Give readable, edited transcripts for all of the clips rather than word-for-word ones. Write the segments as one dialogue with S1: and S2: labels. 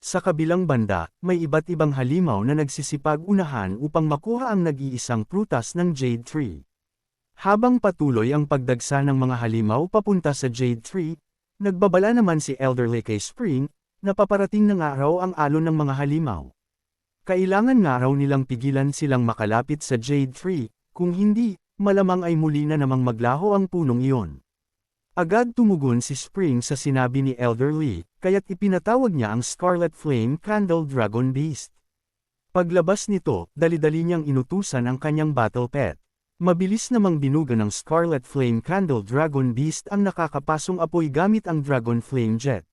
S1: Sa kabilang banda, may iba't ibang halimaw na nagsisipag-unahan upang makuha ang nag-iisang prutas ng Jade Tree. Habang patuloy ang pagdagsa ng mga halimaw papunta sa Jade Tree, nagbabala naman si Elderly kay Spring, na paparating na nga raw ang alon ng mga halimaw. Kailangan nga raw nilang pigilan silang makalapit sa Jade Tree, kung hindi, malamang ay muli na namang maglaho ang punong iyon. Agad tumugon si Spring sa sinabi ni Elderly, kaya't ipinatawag niya ang Scarlet Flame Candle Dragon Beast. Paglabas nito, dali-dali niyang inutusan ang kanyang battle pet. Mabilis namang binuga ng Scarlet Flame Candle Dragon Beast ang nakakapasong apoy gamit ang Dragon Flame Jet.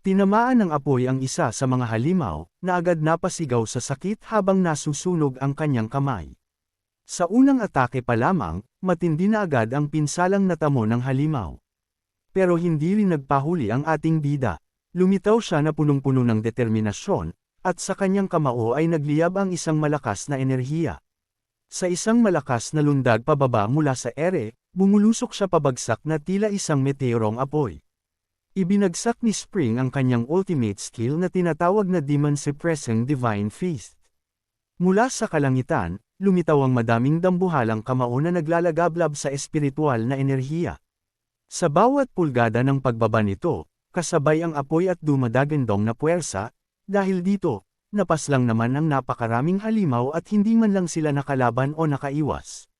S1: Tinamaan ng apoy ang isa sa mga halimaw, na agad napasigaw sa sakit habang nasusunog ang kanyang kamay. Sa unang atake pa lamang, matindi na agad ang pinsalang natamo ng halimaw. Pero hindi rin nagpahuli ang ating bida. Lumitaw siya na punong-puno ng determinasyon, at sa kanyang kamao ay nagliyab ang isang malakas na enerhiya. Sa isang malakas na lundag pababa mula sa ere, bumulusok siya pabagsak na tila isang meteorong apoy. Ibinagsak ni Spring ang kanyang ultimate skill na tinatawag na Demon Suppressing Divine Fist. Mula sa kalangitan, lumitaw ang madaming dambuhalang kamao na naglalagablab sa espiritual na enerhiya. Sa bawat pulgada ng pagbaba nito, kasabay ang apoy at dumadagandong na puwersa, dahil dito, napaslang naman ang napakaraming halimaw at hindi man lang sila nakalaban o nakaiwas.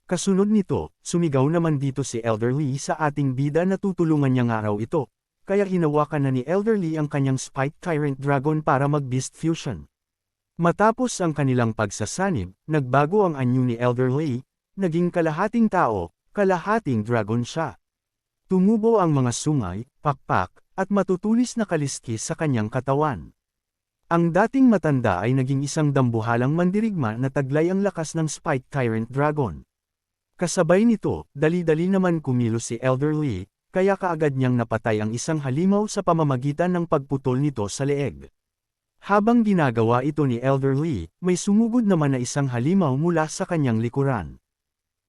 S1: Kasunod nito, sumigaw naman dito si Elderly sa ating bida na tutulungan niya nga raw ito, kaya hinawakan na ni Elderly ang kanyang Spike Tyrant Dragon para mag-Beast Fusion. Matapos ang kanilang pagsasanib, nagbago ang anyo ni Elderly, naging kalahating tao, kalahating dragon siya. Tumubo ang mga sungay, pakpak, at matutulis na kaliskis sa kanyang katawan. Ang dating matanda ay naging isang dambuhalang mandirigma na taglay ang lakas ng Spike Tyrant Dragon. Kasabay nito, dali-dali naman kumilos si Elderly, kaya kaagad niyang napatay ang isang halimaw sa pamamagitan ng pagputol nito sa leeg. Habang ginagawa ito ni Elderly, may sumugod naman na isang halimaw mula sa kanyang likuran.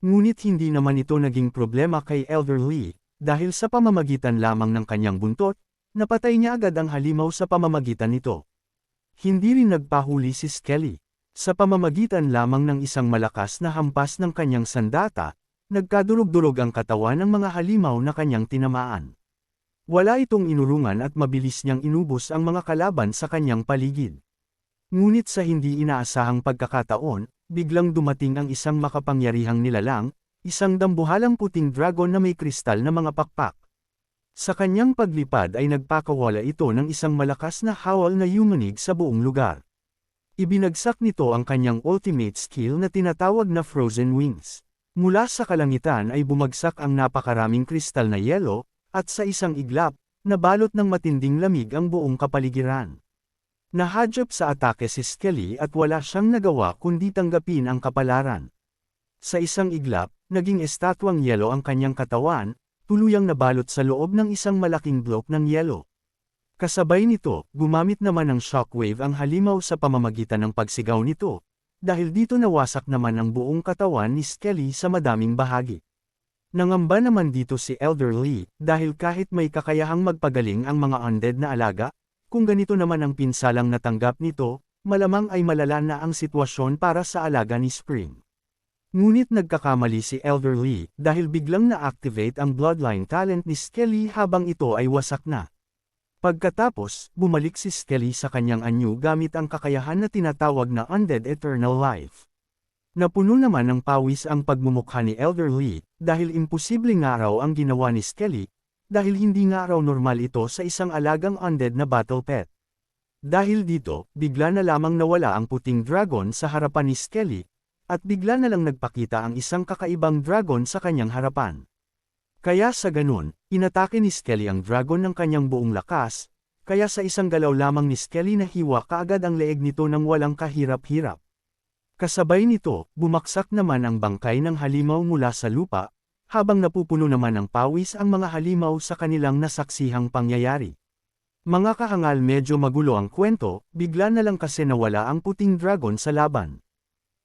S1: Ngunit hindi naman ito naging problema kay Elderly, dahil sa pamamagitan lamang ng kanyang buntot, napatay niya agad ang halimaw sa pamamagitan nito. Hindi rin nagpahuli si Skelly. Sa pamamagitan lamang ng isang malakas na hampas ng kanyang sandata, nagkadurog-durog ang katawan ng mga halimaw na kanyang tinamaan. Wala itong inurungan at mabilis niyang inubos ang mga kalaban sa kanyang paligid. Ngunit sa hindi inaasahang pagkakataon, biglang dumating ang isang makapangyarihang nilalang, isang dambuhalang puting dragon na may kristal na mga pakpak. Sa kanyang paglipad ay nagpakawala ito ng isang malakas na howl na yumanig sa buong lugar. Ibinagsak nito ang kanyang ultimate skill na tinatawag na Frozen Wings. Mula sa kalangitan ay bumagsak ang napakaraming kristal na yelo, at sa isang iglap, nabalot ng matinding lamig ang buong kapaligiran. Nahadyap sa atake si Skelly at wala siyang nagawa kundi tanggapin ang kapalaran. Sa isang iglap, naging estatwang yelo ang kanyang katawan, tuluyang nabalot sa loob ng isang malaking blok ng yelo. Kasabay nito, gumamit naman ng shockwave ang halimaw sa pamamagitan ng pagsigaw nito, dahil dito nawasak naman ang buong katawan ni Skelly sa madaming bahagi. Nangamba naman dito si Elderly, dahil kahit may kakayahang magpagaling ang mga undead na alaga, kung ganito naman ang pinsalang natanggap nito, malamang ay malala na ang sitwasyon para sa alaga ni Spring. Ngunit nagkakamali si Elderly, dahil biglang na-activate ang bloodline talent ni Skelly habang ito ay wasak na. Pagkatapos, bumalik si Skelly sa kanyang anyo gamit ang kakayahan na tinatawag na Undead Eternal Life. Napuno naman ng pawis ang pagmumukha ni Elderly, dahil imposibleng nga raw ang ginawa ni Skelly, dahil hindi nga raw normal ito sa isang alagang undead na battle pet. Dahil dito, bigla na lamang nawala ang puting dragon sa harapan ni Skelly, at bigla na lang nagpakita ang isang kakaibang dragon sa kanyang harapan. Kaya sa ganun, inatake ni Skelly ang dragon ng kanyang buong lakas, kaya sa isang galaw lamang ni Skelly nahiwa kaagad ang leeg nito ng walang kahirap-hirap. Kasabay nito, bumaksak naman ang bangkay ng halimaw mula sa lupa, habang napupuno naman ng pawis ang mga halimaw sa kanilang nasaksihang pangyayari. Mga kahangal, medyo magulo ang kwento, bigla na lang kasi nawala ang puting dragon sa laban.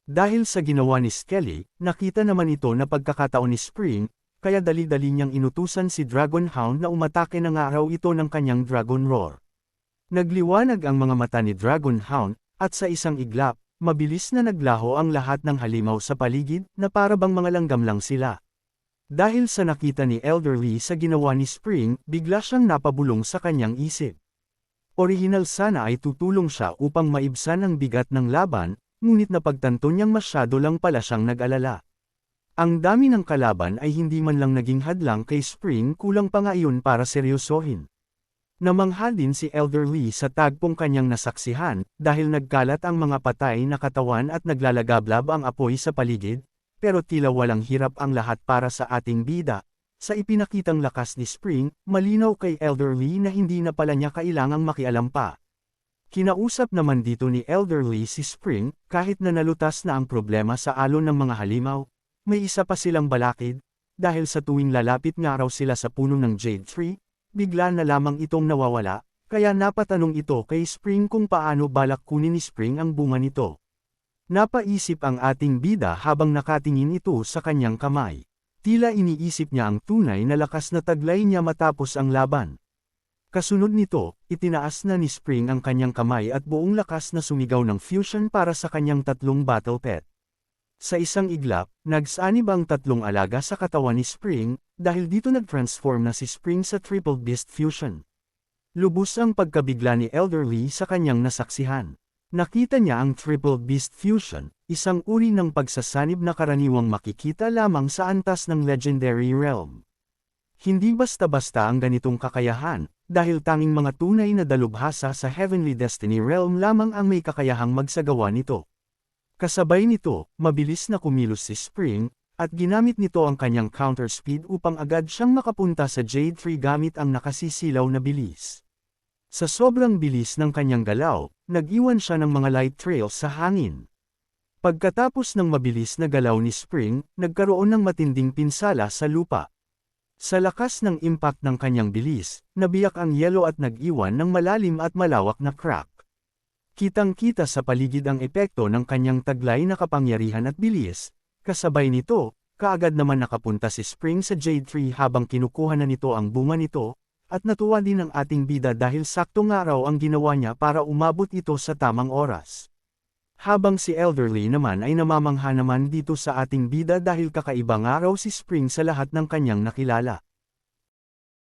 S1: Dahil sa ginawa ni Skelly, nakita naman ito na pagkakataon ni Spring, kaya dali-dali niyang inutusan si Dragon Hound na umatake ng araw ito ng kanyang Dragon Roar. Nagliwanag ang mga mata ni Dragonhound, at sa isang iglap, mabilis na naglaho ang lahat ng halimaw sa paligid na para bang mga langgam lang sila. Dahil sa nakita ni Elderly sa ginawa ni Spring, bigla siyang napabulong sa kanyang isip. Orihinal sana ay tutulong siya upang maibsan ang bigat ng laban, ngunit napagtanto niyang masyado lang pala siyang nag-alala. Ang dami ng kalaban ay hindi man lang naging hadlang kay Spring, kulang pa nga iyon para seryosohin. Namangha din si Elderly sa tagpong kanyang nasaksihan, dahil nagkalat ang mga patay na katawan at naglalagablab ang apoy sa paligid, pero tila walang hirap ang lahat para sa ating bida. Sa ipinakitang lakas ni Spring, malinaw kay Elderly na hindi na pala niya kailangang makialam pa. Kinausap naman dito ni Elderly si Spring, kahit na nalutas na ang problema sa alon ng mga halimaw, may isa pa silang balakid, dahil sa tuwing lalapit nga raw sila sa puno ng Jade Tree, bigla na lamang itong nawawala, kaya napatanong ito kay Spring kung paano balak kunin ni Spring ang bunga nito. Napaisip ang ating bida habang nakatingin ito sa kanyang kamay. Tila iniisip niya ang tunay na lakas na taglay niya matapos ang laban. Kasunod nito, itinaas na ni Spring ang kanyang kamay at buong lakas na sumigaw ng fusion para sa kanyang tatlong battle pet. Sa isang iglap, nagsanib ang tatlong alaga sa katawan ni Spring, dahil dito nag-transform na si Spring sa Triple Beast Fusion. Lubos ang pagkabigla ni Elderly sa kanyang nasaksihan. Nakita niya ang Triple Beast Fusion, isang uri ng pagsasanib na karaniwang makikita lamang sa antas ng Legendary Realm. Hindi basta-basta ang ganitong kakayahan, dahil tanging mga tunay na dalubhasa sa Heavenly Destiny Realm lamang ang may kakayahang magsagawa nito. Kasabay nito, mabilis na kumilos si Spring, at ginamit nito ang kanyang counter speed upang agad siyang makapunta sa Jade Tree gamit ang nakasisilaw na bilis. Sa sobrang bilis ng kanyang galaw, nag-iwan siya ng mga light trails sa hangin. Pagkatapos ng mabilis na galaw ni Spring, nagkaroon ng matinding pinsala sa lupa. Sa lakas ng impact ng kanyang bilis, nabiyak ang yelo at nag-iwan ng malalim at malawak na crack. Kitang-kita sa paligid ang epekto ng kanyang taglay na kapangyarihan at bilis, kasabay nito, kaagad naman nakapunta si Spring sa Jade Tree habang kinukuha na nito ang bunga nito, at natuwa din ang ating bida dahil saktong araw ang ginawa niya para umabot ito sa tamang oras. Habang si Elderly naman ay namamangha naman dito sa ating bida dahil kakaibang araw si Spring sa lahat ng kanyang nakilala.